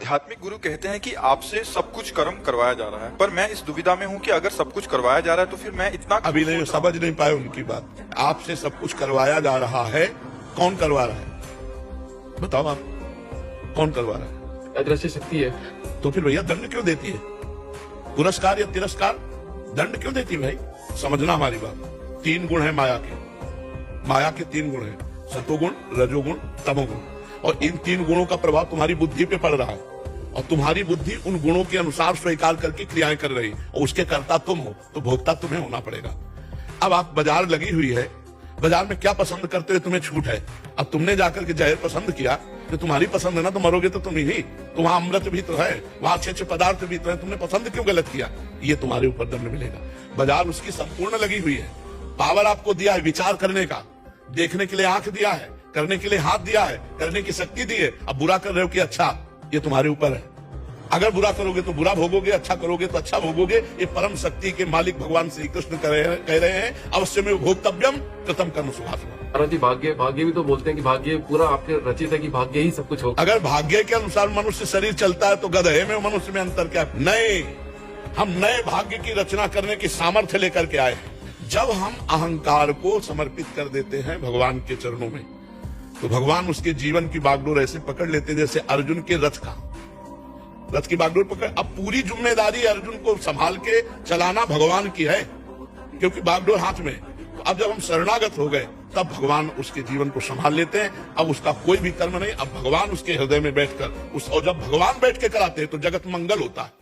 आध्यात्मिक गुरु कहते हैं कि आपसे सब कुछ कर्म करवाया जा रहा है, पर मैं इस दुविधा में हूँ कि अगर सब कुछ करवाया जा रहा है तो फिर मैं इतना अभी नहीं समझ नहीं पाए उनकी बात। आपसे सब कुछ करवाया जा रहा है, कौन करवा रहा है बताओ आप, कौन करवा रहा है? अदृश्य शक्ति है। तो फिर भैया दंड क्यों देती है? पुरस्कार या तिरस्कार दंड क्यों देती है भाई? समझना हमारी बात। 3 गुण है माया के। माया के 3 गुण है, सतोगुण, रजोगुण, तमोगुण। और इन 3 गुणों का प्रभाव तुम्हारी बुद्धि पे पड़ रहा है और तुम्हारी बुद्धि उन गुणों के अनुसार स्वीकार करके क्रियाएं कर रही और उसके कर्ता तुम हो, तो भोक्ता तुम्हें होना पड़ेगा। अब आप बाजार लगी हुई है, बाजार में क्या पसंद करते हो तुम्हें छूट है। अब तुमने जाकर के जहर पसंद किया, तो तुम्हारी पसंद है ना, तो मरोगे तो तुम ही। तो वहां अमृत भी तो है, वहां अच्छे अच्छे पदार्थ भी तो है, तुमने पसंद क्यों गलत किया? ये तुम्हारे ऊपर दंड मिलेगा। बाजार उसकी संपूर्ण लगी हुई है, पावर आपको दिया है विचार करने का, देखने के लिए आंख दिया है, करने के लिए हाथ दिया है, करने की शक्ति दी है। अब बुरा कर रहे हो कि अच्छा, ये तुम्हारे ऊपर है। अगर बुरा करोगे तो बुरा भोगोगे, अच्छा करोगे तो अच्छा भोगोगे। ये परम शक्ति के मालिक भगवान श्री कृष्ण कह रहे हैं अवश्य में भोक्तव्यम कृतम कर्म सुभाषितम्। जी भाग्य भी तो बोलते हैं कि भाग्य पूरा आपके रचित है, कि भाग्य ही सब कुछ होगा। अगर भाग्य के अनुसार मनुष्य शरीर चलता है तो गधे में मनुष्य में अंतर क्या? नहीं, हम नए भाग्य की रचना करने की सामर्थ्य लेकर के आए हैं। जब हम अहंकार को समर्पित कर देते हैं भगवान के चरणों में, तो भगवान उसके जीवन की बागडोर ऐसे पकड़ लेते जैसे अर्जुन के रथ की बागडोर पकड़। अब पूरी जिम्मेदारी अर्जुन को संभाल के चलाना भगवान की है, क्योंकि बागडोर हाथ में। तो अब जब हम शरणागत हो गए, तब भगवान उसके जीवन को संभाल लेते हैं। अब उसका कोई भी कर्म नहीं, अब भगवान उसके हृदय में बैठकर और जब भगवान बैठ के कराते हैं तो जगत मंगल होता है।